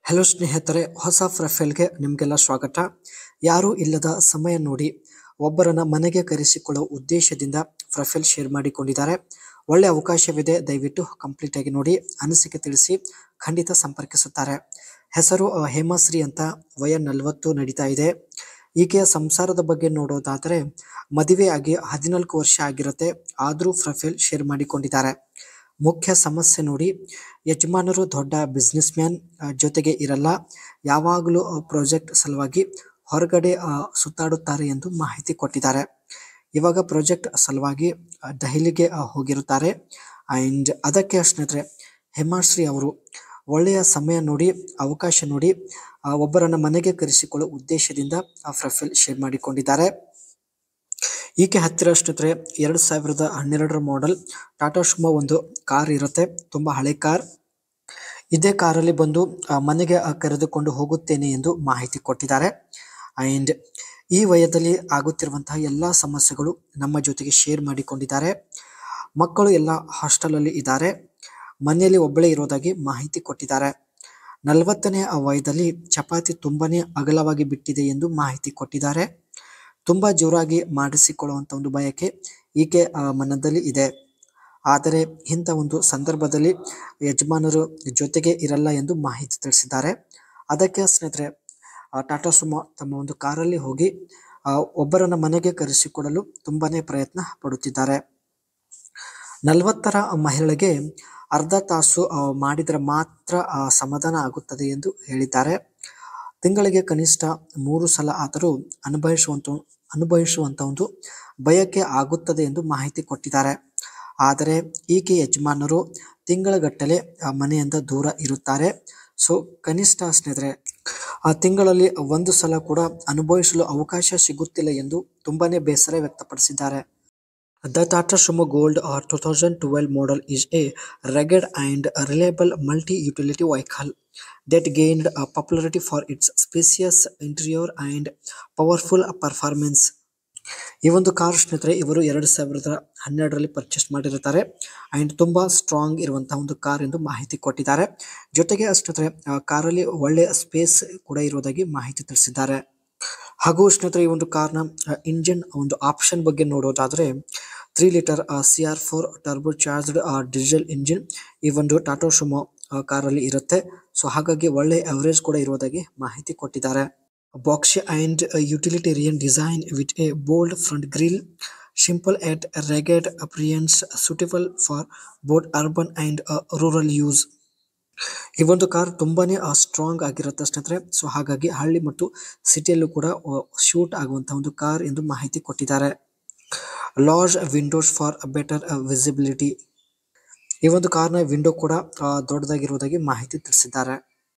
Hello ಸ್ನೇಹಿತರೆ, ಹೊಸ ಪ್ರೊಫೈಲ್ಗೆ ನಿಮಗೆಲ್ಲ ಸ್ವಾಗತ. ಯಾರೂ ಇಲ್ಲದ ಸಮಯ ನೋಡಿ ಒಬ್ಬರನ್ನ ಮನೆಗೆ ಕರೆಸಿಕೊಳ್ಳುವ ಉದ್ದೇಶದಿಂದ ಪ್ರೊಫೈಲ್ ಶೇರ್ ಮಾಡಿಕೊಂಡಿದ್ದಾರೆ. ಒಳ್ಳೆ ಅವಕಾಶವಿದೆ, ದಯವಿಟ್ಟು ಕಂಪ್ಲೀಟ್ ಆಗಿ ನೋಡಿ, ಅನಿಸಿಕೆ ತಿಳಿಸಿ, ಖಂಡಿತ ಸಂಪರ್ಕಿಸುತ್ತಾರೆ. ಹೆಸರು ಹೇಮಾಶ್ರೀ ಅಂತ, ವಯ 40 ನಡೀತಾ ಇದೆ. ಈಕೆಯ ಸಂಸಾರದ ಬಗ್ಗೆ ನೋಡೋದಾದರೆ ಮದುವೆ ಆಗಿ 14 ವರ್ಷ ಆಗಿರುತ್ತೆ, ಆದರೂ ಪ್ರೊಫೈಲ್ ಶೇರ್ ಮಾಡಿಕೊಂಡಿದ್ದಾರೆ. ಮುಖ್ಯ ಸಮಸ್ಯೆ ನೋಡಿ, ಯಜಮಾನರು ದೊಡ್ಡ ಬಿಸ್ನೆಸ್ ಮ್ಯಾನ್, ಜೊತೆಗೆ ಇರಲ್ಲ, ಯಾವಾಗಲೂ ಪ್ರಾಜೆಕ್ಟ್ ಸಲುವಾಗಿ ಹೊರಗಡೆ ಸುತ್ತಾಡುತ್ತಾರೆ ಎಂದು ಮಾಹಿತಿ ಕೊಟ್ಟಿದ್ದಾರೆ. ಇವಾಗ ಪ್ರಾಜೆಕ್ಟ್ ಸಲುವಾಗಿ ದೆಹಲಿಗೆ ಹೋಗಿರುತ್ತಾರೆ. ಆ್ಯಂಡ್ ಅದಕ್ಕೆ ಸ್ನೇಹಿತರೆ, ಹೇಮಾಶ್ರೀ ಅವರು ಒಳ್ಳೆಯ ಸಮಯ ನೋಡಿ, ಅವಕಾಶ ನೋಡಿ ಒಬ್ಬರನ್ನ ಮನೆಗೆ ಕರೆಸಿಕೊಳ್ಳುವ ಉದ್ದೇಶದಿಂದ ಪ್ರೊಫೈಲ್ ಶೇರ್ ಮಾಡಿಕೊಂಡಿದ್ದಾರೆ. ಈಕೆ ಹತ್ತಿರ ಸ್ನೇಹಿತರೆ 2012ರ ಮಾಡೆಲ್ ಟಾಟಾ ಸುಮೋ ಒಂದು ಕಾರ್ ಇರುತ್ತೆ, ತುಂಬ ಹಳೆ ಕಾರ್. ಇದೇ ಕಾರಲ್ಲಿ ಬಂದು ಮನೆಗೆ ಕರೆದುಕೊಂಡು ಹೋಗುತ್ತೇನೆ ಎಂದು ಮಾಹಿತಿ ಕೊಟ್ಟಿದ್ದಾರೆ. ಆ್ಯಂಡ್ ಈ ವಯದಲ್ಲಿ ಆಗುತ್ತಿರುವಂತಹ ಎಲ್ಲ ಸಮಸ್ಯೆಗಳು ನಮ್ಮ ಜೊತೆಗೆ ಶೇರ್ ಮಾಡಿಕೊಂಡಿದ್ದಾರೆ. ಮಕ್ಕಳು ಎಲ್ಲ ಹಾಸ್ಟೆಲಲ್ಲಿ ಇದ್ದಾರೆ, ಮನೆಯಲ್ಲಿ ಒಬ್ಬಳೇ ಇರೋದಾಗಿ ಮಾಹಿತಿ ಕೊಟ್ಟಿದ್ದಾರೆ. 40ನೇ ವಯದಲ್ಲಿ ಚಪಾತಿ ತುಂಬಾನೇ ಅಗಲವಾಗಿ ಬಿಟ್ಟಿದೆ ಎಂದು ಮಾಹಿತಿ ಕೊಟ್ಟಿದ್ದಾರೆ. ತುಂಬ ಜೋರಾಗಿ ಮಾಡಿಸಿಕೊಳ್ಳುವಂಥ ಒಂದು ಬಯಕೆ ಈಕೆ ಮನದಲ್ಲಿ ಇದೆ. ಆದರೆ ಇಂಥ ಒಂದು ಸಂದರ್ಭದಲ್ಲಿ ಯಜಮಾನರು ಜೊತೆಗೆ ಇರಲ್ಲ ಎಂದು ಮಾಹಿತಿ ತಿಳಿಸಿದ್ದಾರೆ. ಅದಕ್ಕೆ ಸ್ನೇಹಿತರೆ, ಟಾಟಾ ಸುಮೋ ತಮ್ಮ ಒಂದು ಕಾರಲ್ಲಿ ಹೋಗಿ ಒಬ್ಬರನ್ನ ಮನೆಗೆ ಕರೆಸಿಕೊಡಲು ತುಂಬಾನೇ ಪ್ರಯತ್ನ ಪಡುತ್ತಿದ್ದಾರೆ. 40ರ ಮಹಿಳೆಗೆ ಅರ್ಧ ತಾಸು ಮಾಡಿದರೆ ಮಾತ್ರ ಸಮಾಧಾನ ಆಗುತ್ತದೆ ಎಂದು ಹೇಳಿದ್ದಾರೆ. ತಿಂಗಳಿಗೆ ಕನಿಷ್ಠ 3 ಸಲ ಆದರೂ ಅನುಭವಿಸುವಂಥ ಒಂದು ಬಯಕೆ ಆಗುತ್ತದೆ ಎಂದು ಮಾಹಿತಿ ಕೊಟ್ಟಿದ್ದಾರೆ. ಆದರೆ ಈಕೆ ಯಜಮಾನರು ತಿಂಗಳಗಟ್ಟಲೆ ಮನೆಯಿಂದ ದೂರ ಇರುತ್ತಾರೆ. ಸೊ ಕನಿಷ್ಠ ಸ್ನೇಹಿತರೆ, ಆ ತಿಂಗಳಲ್ಲಿ 1 ಸಲ ಕೂಡ ಅನುಭವಿಸಲು ಅವಕಾಶ ಸಿಗುತ್ತಿಲ್ಲ ಎಂದು ತುಂಬಾನೇ ಬೇಸರ ವ್ಯಕ್ತಪಡಿಸಿದ್ದಾರೆ. The Tata Sumo Gold 2012 model is a rugged and reliable multi-utility vehicle that gained popularity for its spacious interior and powerful performance. ಈ ಒಂದು ಕಾರ್ ಸ್ನೇಹಿತರೆ ಇವರು 2012ರಲ್ಲಿ ಪರ್ಚೇಸ್ ಮಾಡಿರುತ್ತಾರೆ. ಆ್ಯಂಡ್ ತುಂಬ ಸ್ಟ್ರಾಂಗ್ ಇರುವಂತಹ ಒಂದು ಕಾರ್ ಎಂದು ಮಾಹಿತಿ ಕೊಟ್ಟಿದ್ದಾರೆ. ಜೊತೆಗೆ ಸ್ನೇಹಿತರೆ, ಕಾರಲ್ಲಿ ಒಳ್ಳೆಯ ಸ್ಪೇಸ್ ಕೂಡ ಇರುವುದಾಗಿ ಮಾಹಿತಿ ತಿಳಿಸಿದ್ದಾರೆ. ಹಾಗೂ ಸ್ನೇಹಿತರೆ, ಈ ಒಂದು ಕಾರ್ನ ಇಂಜಿನ್ ಒಂದು ಆಪ್ಷನ್ ಬಗ್ಗೆ ನೋಡೋದಾದರೆ 3 litre CR4 turbo charged diesel engine ಈ ಒಂದು ಟಾಟಾ ಸುಮೋ ಕಾರಲ್ಲಿ ಇರುತ್ತೆ. ಸೊ ಹಾಗಾಗಿ ಒಳ್ಳೆ ಅವರೇಜ್ ಕೂಡ ಇರುವುದಾಗಿ ಮಾಹಿತಿ ಕೊಟ್ಟಿದ್ದಾರೆ. Boxy and utilitarian design with a bold front grill, simple yet rugged appearance, suitable for both urban and rural use. ಈ ಒಂದು ಕಾರ್ ತುಂಬಾನೇ ಸ್ಟ್ರಾಂಗ್ ಆಗಿರುತ್ತೆ ಸ್ನೇಹಿತರೆ. ಸೊ ಹಾಗಾಗಿ ಹಳ್ಳಿ ಮತ್ತು ಸಿಟಿಯಲ್ಲೂ ಕೂಡ ಶೂಟ್ ಆಗುವಂತಹ ಒಂದು ಕಾರ್ ಎಂದು ಮಾಹಿತಿ ಕೊಟ್ಟಿದ್ದಾರೆ. Large Windows for better visibility. ಈ ಒಂದು ಕಾರ್ನ ವಿಂಡೋ ಕೂಡ ದೊಡ್ಡದಾಗಿರುವುದಾಗಿ ಮಾಹಿತಿ ತಿಳಿಸಿದ್ದಾರೆ.